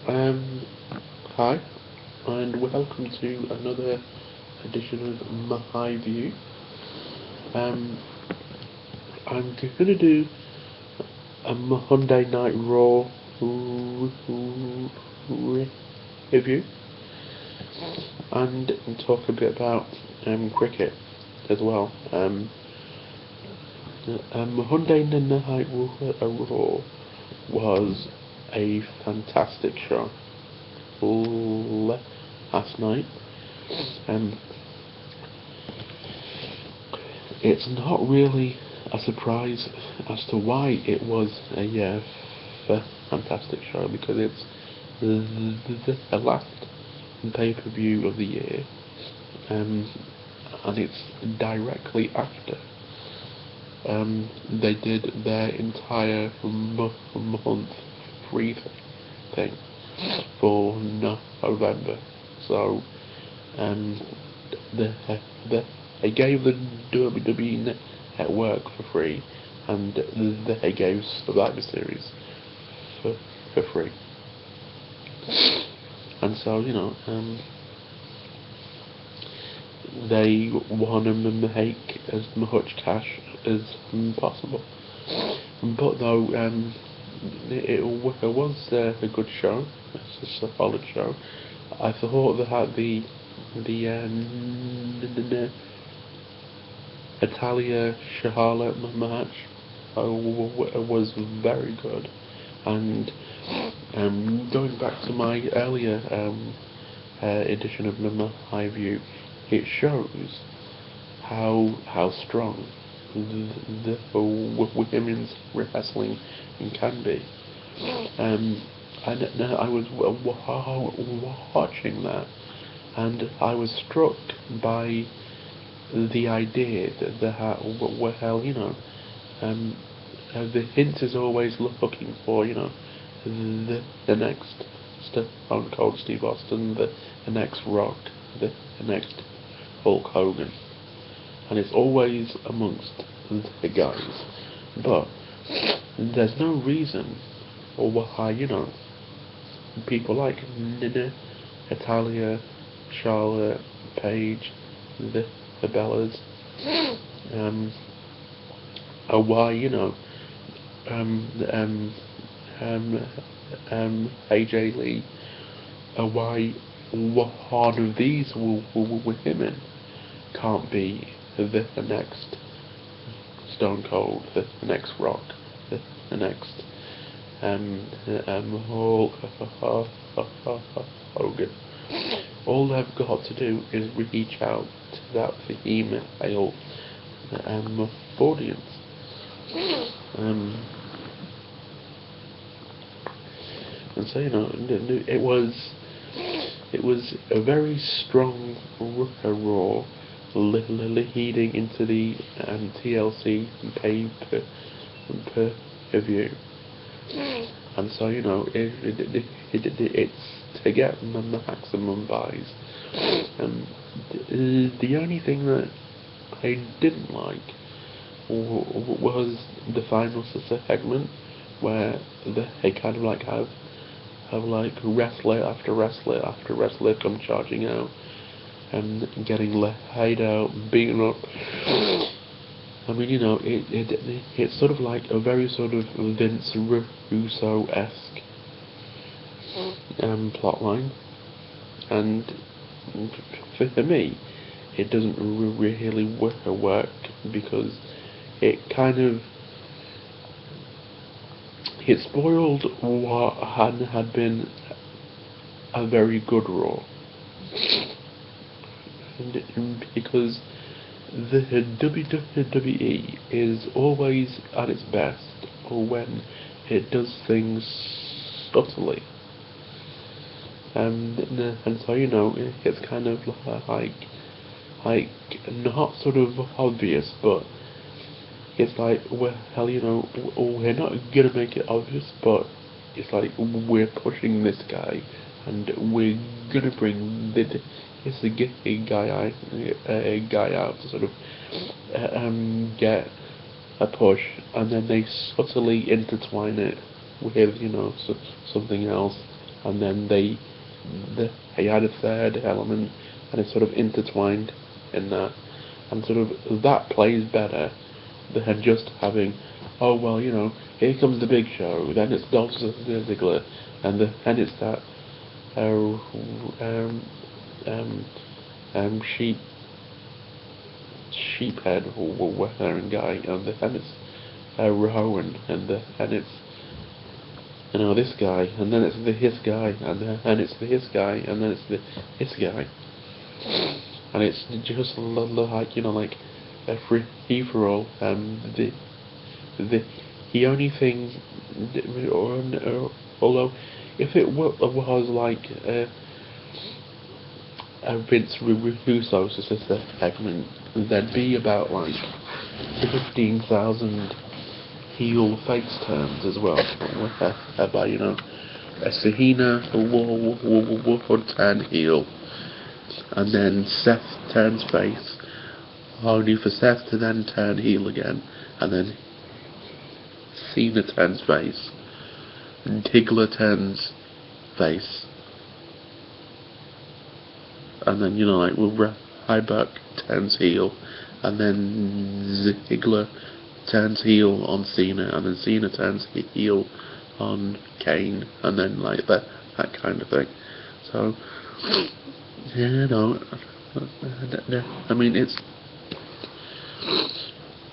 Um, Hi, and welcome to another edition of My View. Um, I'm gonna do a Monday Night Raw review and talk a bit about cricket as well. Monday Night Raw was a fantastic show last night. Um, it's not really a surprise as to why it was a fantastic show because it's the last pay-per-view of the year, um, and it's directly after they did their entire month free thing for November. So um, the the they gave the WWE network for free, and they gave Survivor Series for for free. And so they want to make as much cash as possible. But though it was a good show, it's a solid show. I thought that the Natalia Charlotte match was very good, and going back to my earlier edition of My View, it shows how strong the women's wrestling can be. Um, I was watching that, and I was struck by the idea that um, the hint is always looking for, the next Stone Cold Steve Austin, the next Rock, the next Hulk Hogan, and it's always amongst the guys. But there's no reason or why, people like Nina, Natalia, Charlotte, Paige, the Bellas, um, or why, um, um, um, AJ Lee, or why one of these women can't be the next Stone Cold, the next Rock, the next Hulk Hogan. All they've got to do is reach out to that female audience. Um, and so it was a very strong Raw leading into the TLC pay per view. And so it's to get maximum buys. Um, the only thing that I didn't like was the final segment where they kind of like have like wrestler after wrestler after wrestler come charging out and getting laid out, beaten up. I mean, it's sort of like a very sort of Vince Russo-esque plotline, and for me, it doesn't really work because it kind of it spoiled what had been a very good Raw, and because the WWE is always at its best when it does things subtly. And so it's kind of like like not sort of obvious, but it's like, well, we're not gonna make it obvious, but it's like we're pushing this guy, and we're gonna bring this guy out to sort of get a push, and then they subtly intertwine it with something else, and then they add a third element, and it's sort of intertwined in that, and sort of that plays better than just having, oh well, here comes the big show, then it's Dolph Ziggler, and it's that uh, um, um, sheep sheephead wearing guy, and it's Rowan, and it's this guy, and then it's the his guy, and it's the his guy, and then it's the his guy, and it's just like like a free for all. The only thing, although if it was like a Vince Russo segment, there'd be about like 15,000 heel face turns as well, by a Sahina would turn heel, and then Seth turns face, only for Seth to then turn heel again, and then Cena turns face, and Ziggler turns face, and then like Ryback turns heel, and then Ziggler turns heel on Cena, and then Cena turns heel on Kane, and then like that kind of thing. So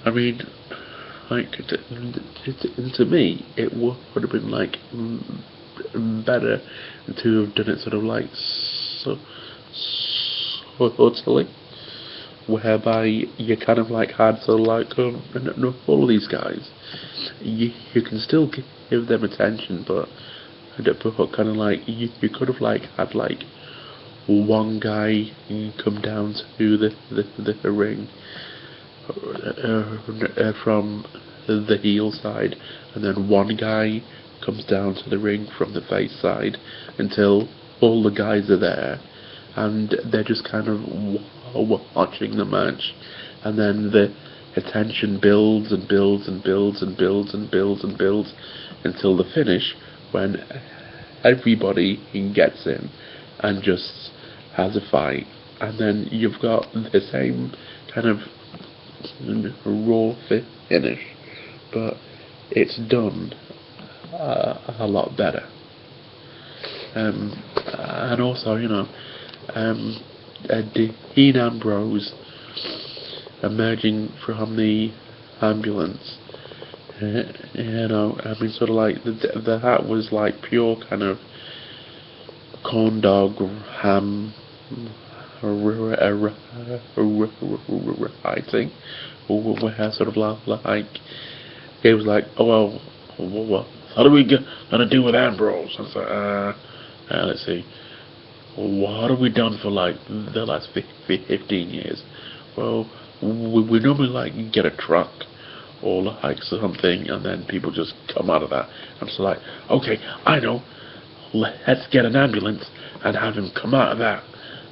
I mean like to me it would have been like better to have done it sort of like subtly, whereby you kind of like had sort of like all of these guys, you can still give them attention, but kind of like you could have like had like one guy come down to the ring from the heel side, and then one guy comes down to the ring from the face side, until all the guys are there, and they're just kind of watching the match, and then the attention builds and builds and builds and builds and builds and builds until the finish, when everybody gets in and just has a fight, and then you've got the same kind of raw finish, but it's done a lot better. And also, Dean Ambrose emerging from the ambulance, sort of like the hat was like pure kind of corn dog ham writing, where sort of like it was like, oh well, what are we gonna do with Ambrose? I was like, let's see, what have we done for like the last 15 years? Well, we normally like get a truck or like something, and then people just come out of that. I'm so like, okay, I know, let's get an ambulance and have him come out of that.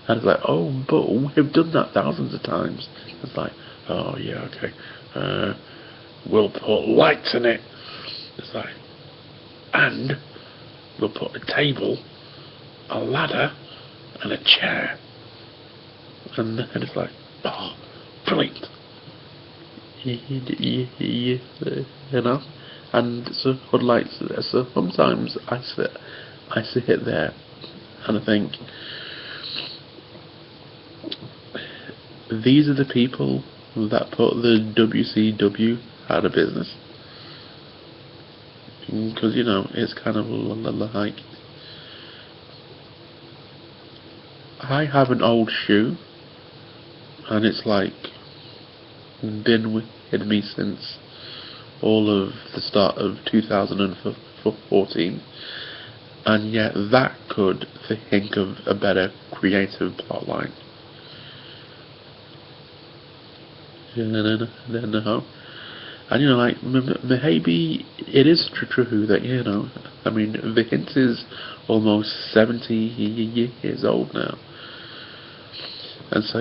And it's like, oh, but we've done that thousands of times. It's like, oh yeah, okay, we'll put lights in it. It's like, and we'll put a table, a ladder, and a chair. And it's like, oh, brilliant. And so sometimes I sit there and I think, these are the people that put the WCW out of business, because it's kind of like, I have an old shoe, and it's like been with me since all of the start of 2014, and yet that could think of a better creative plotline. No. And like maybe it is true that Vince is almost 70 years old now, and so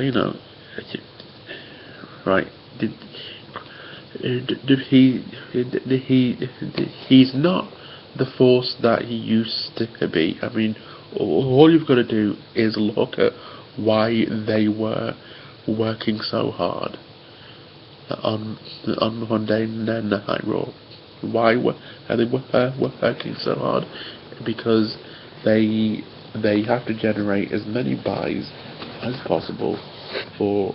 right? He's not the force that he used to be. I mean, all you've got to do is look at why they were working so hard on Monday Night Raw. Why were they working so hard? Because they have to generate as many buys as possible for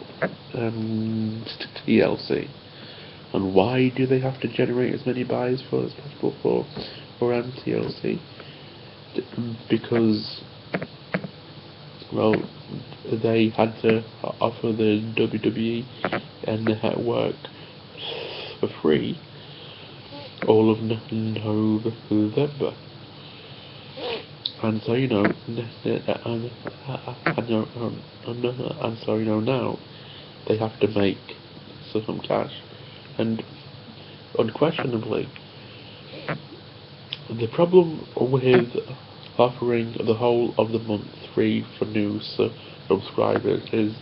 TLC. And why do they have to generate as many buys as possible for TLC? Because, well, they had to offer the WWE and the network for free all of November. And so, now they have to make some cash. And unquestionably, the problem with offering the whole of the month free for new subscribers is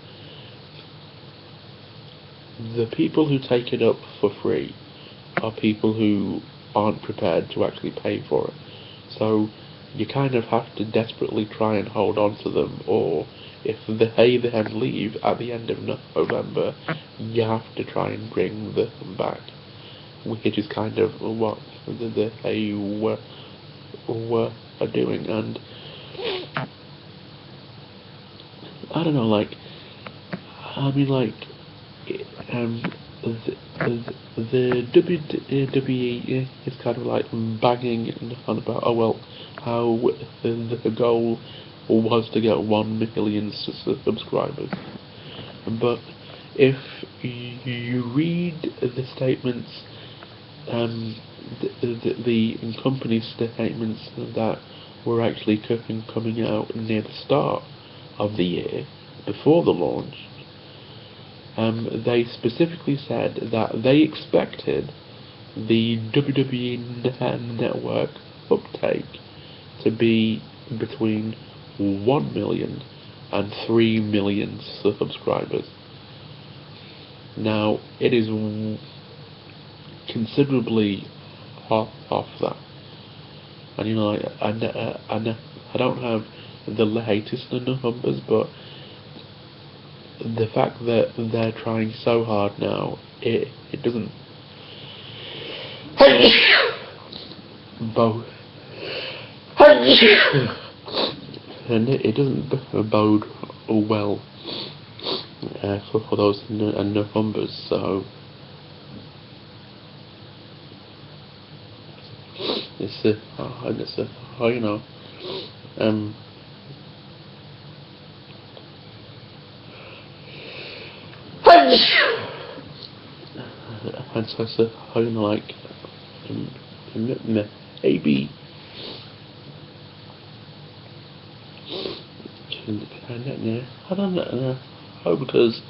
the people who take it up for free are people who aren't prepared to actually pay for it. So you kind of have to desperately try and hold on to them, or if they then leave at the end of November, you have to try and bring them back, which is kind of what they were doing. And I don't know, the WWE is kind of like banging on about, oh well, how the goal was to get 1 million subscribers. But if you read the statements, the company statements that were actually coming out near the start of the year, before the launch, they specifically said that they expected the WWE Network uptake to be between 1 million and 3 million subscribers. Now, it is considerably off that. And I don't have the latest numbers, but the fact that they're trying so hard now, it doesn't bode and it doesn't bode well for those numbers. So it's and so maybe I don't know, because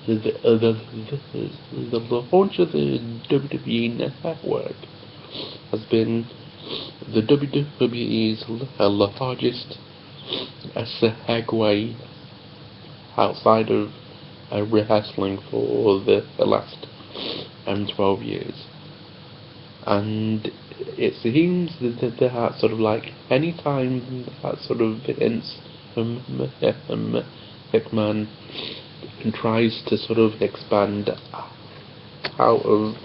the launch of the WWE Network has been the WWE's largest segue outside of wrestling for the last 12 years. And it seems that sort of like any time that sort of Vince McMahon tries to sort of expand out of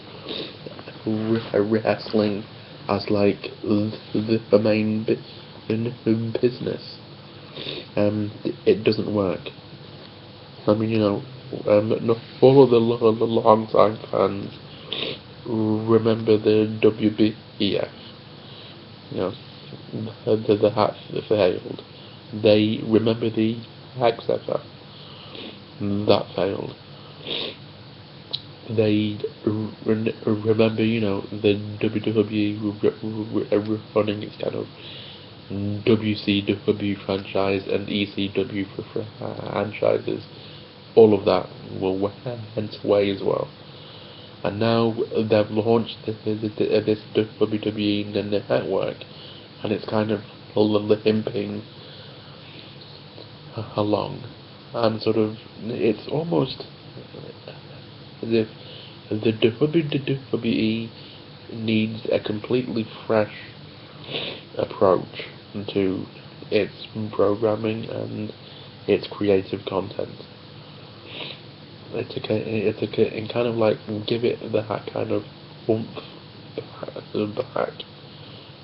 wrestling as like the main business, it doesn't work. I mean, all of the long-time fans remember the WBF. The hat failed. They remember the XFL. That failed. They remember, the WWE running its kind of WCW franchise and ECW franchises. All of that went away as well. And now they've launched this WWE Network, and it's kind of limping along. And sort of, it's almost as if the WWE needs a completely fresh approach to its programming and its creative content. And kind of like give it that kind of oomph back,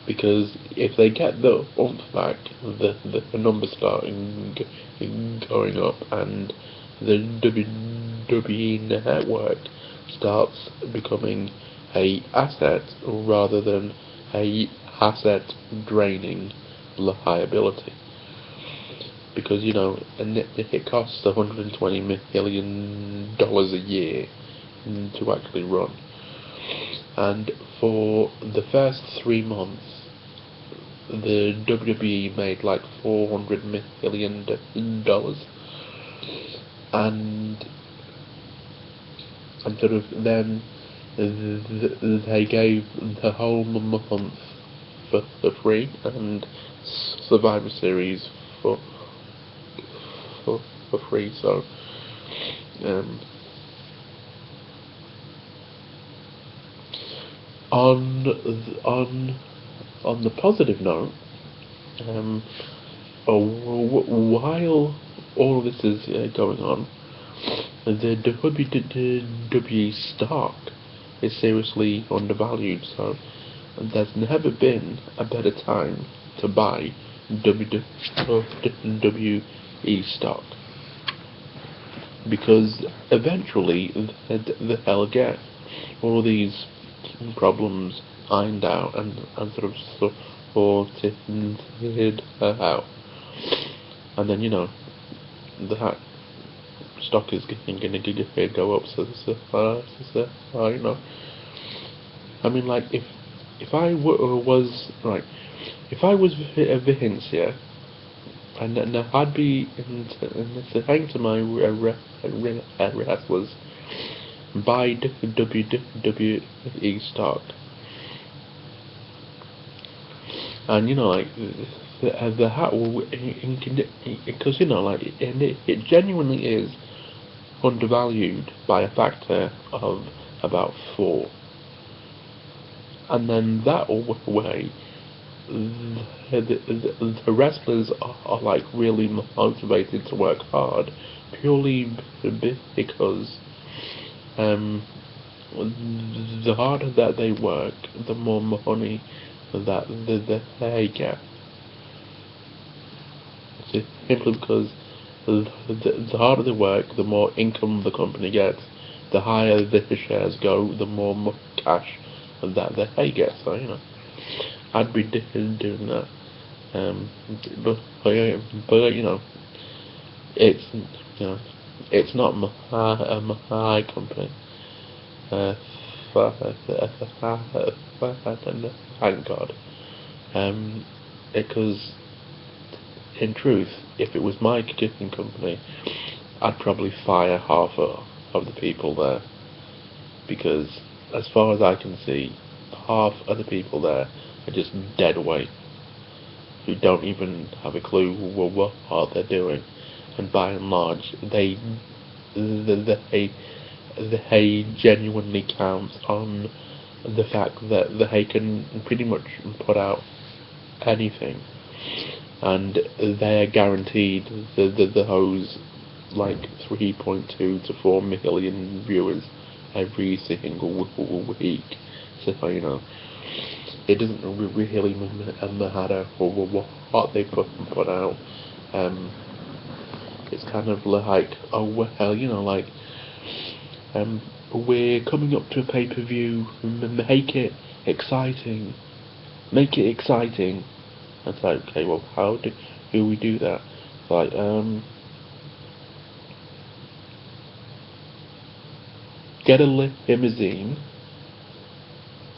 because if they get the oomph back, the numbers start going up, and the WWE network starts becoming a asset rather than a asset draining liability. Because and it costs $120 million a year to actually run, and for the first 3 months, the WWE made like $400 million, and sort of then they gave the whole month for free, and Survivor Series for free. So on the positive note, while all of this is going on, the WWE stock is seriously undervalued. So there's never been a better time to buy WWE stock, because eventually they'll get all these problems ironed out and sort of sorted out, and then the stock is going to go up. I mean, like if I was right, if I was Vince, yeah, and I'd be saying to my wrestlers, buy WWE stock, and like the hat, because like, and it genuinely is undervalued by a factor of about 4, and then that way the wrestlers are like really motivated to work hard, purely because the harder that they work, the more money that they get. Simply because the harder they work, the more income the company gets. The higher the shares go, the more cash that they get. So I'd be doing that. But it's it's not my company. Thank God. Because in truth, if it was my cooking company, I'd probably fire half of the people there, because as far as I can see, half of the people there are just dead weight, who don't even have a clue what they're doing, and by and large, they genuinely count on the fact that they can pretty much put out anything, and they're guaranteed the hose like 3.2 to 4 million viewers every single week. So it doesn't really matter what they put out. It's kind of like, oh well, like we're coming up to a pay-per-view, make it exciting. It's like, okay, well, how do we do that? It's like, get a limousine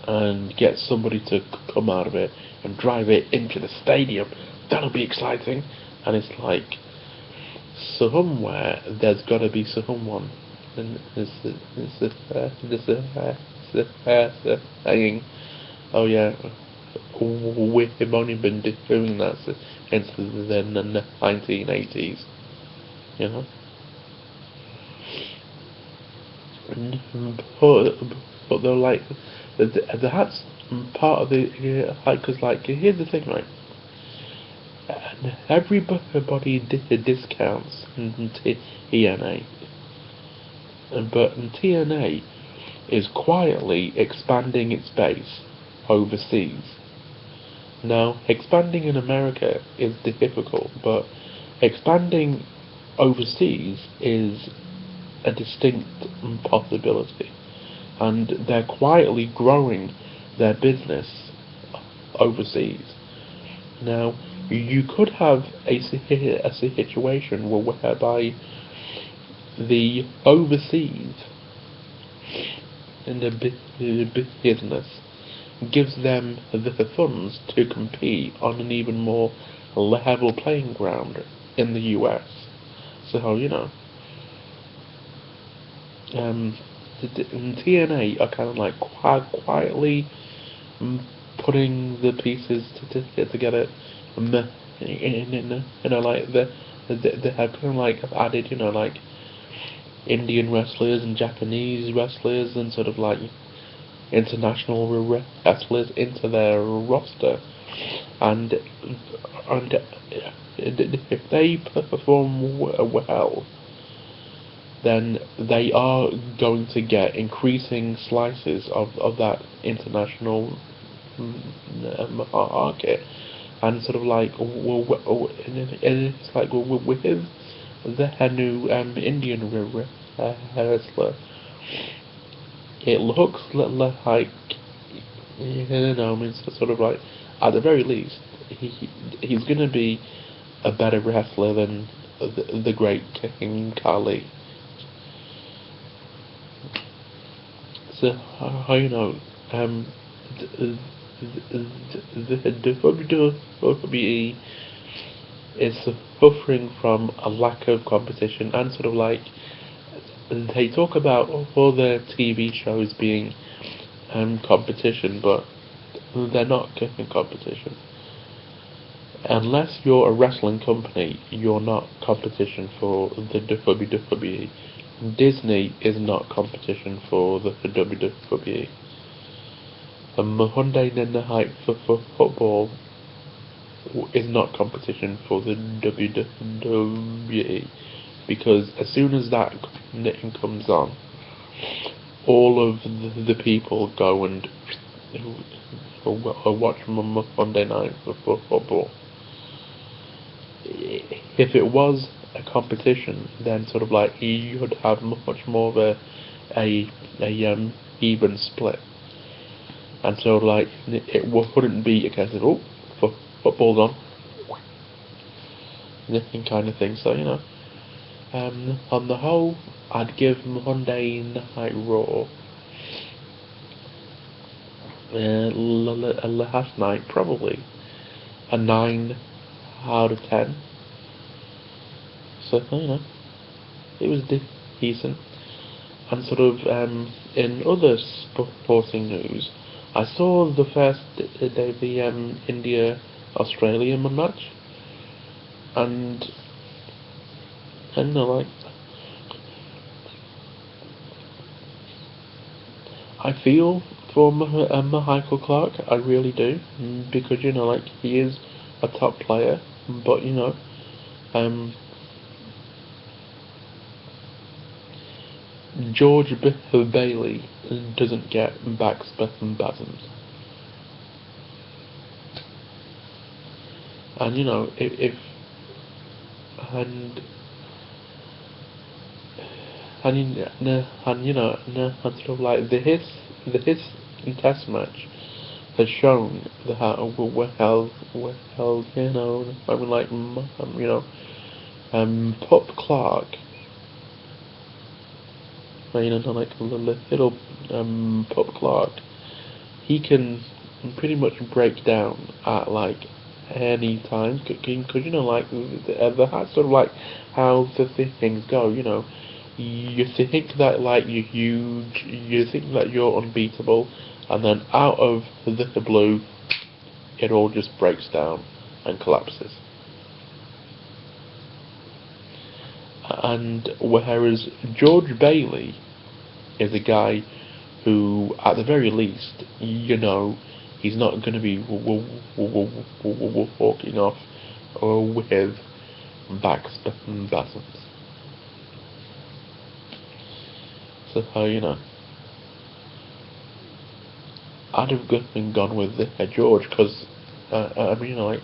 and get somebody to come out of it and drive it into the stadium. That'll be exciting. And it's like, somewhere there's got to be someone, and this saying, oh yeah, we've only been doing that since the 1980s, but they're like, That's part of the because like here's the thing, right? Everybody discounts TNA, but TNA is quietly expanding its base overseas. Now, expanding in America is difficult, but expanding overseas is a distinct possibility, and they're quietly growing their business overseas. Now, you could have a situation whereby the overseas in the business gives them the funds to compete on an even more level playing ground in the US. So, um, TNA are kind of like quietly putting the pieces together. Like they have kind of like added, like Indian wrestlers and Japanese wrestlers and sort of like international wrestlers into their roster, and if they perform well, then they are going to get increasing slices of that international market, and sort of like it's like with the new Indian wrestler, it looks like I mean, sort of like at the very least, he's going to be a better wrestler than the great King Kali. So um, the WWE is suffering from a lack of competition, and sort of like they talk about all their TV shows being competition, but they're not competition. Unless you're a wrestling company, you're not competition for the WWE. Disney is not competition for the WWE. A Monday Night for football is not competition for the WWE, because as soon as that knitting comes on, all of the people go and watch Monday Night for football. If it was a competition, then sort of like you would have much more of a even split, and so like it wouldn't be a case of football's on, nothing kind of thing. So on the whole, I'd give Monday Night Raw last night probably a 9 out of 10. So it was decent. And sort of in other sporting news, I saw the first day of the India Australia match, and like I feel for Michael Clark, I really do, because like he is a top player, but um, George Bailey doesn't get back spasms, and if and and sort of like the his test match has shown that how well I mean like Pop Clark, like little Pop Clark, he can pretty much break down at like any time, because like that's sort of like how the things go. You think that like you think that you're unbeatable, and then out of the blue, it all just breaks down and collapses. And whereas George Bailey is a guy who, at the very least, he's not going to be walking off with back spasms. So, I'd have gone with George because, I mean, like,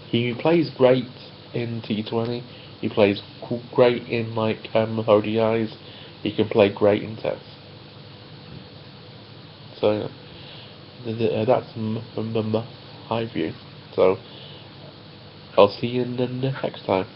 he plays great in T20. He plays great in ODIs. He can play great in Tests. So that's my view. So I'll see you in the next time.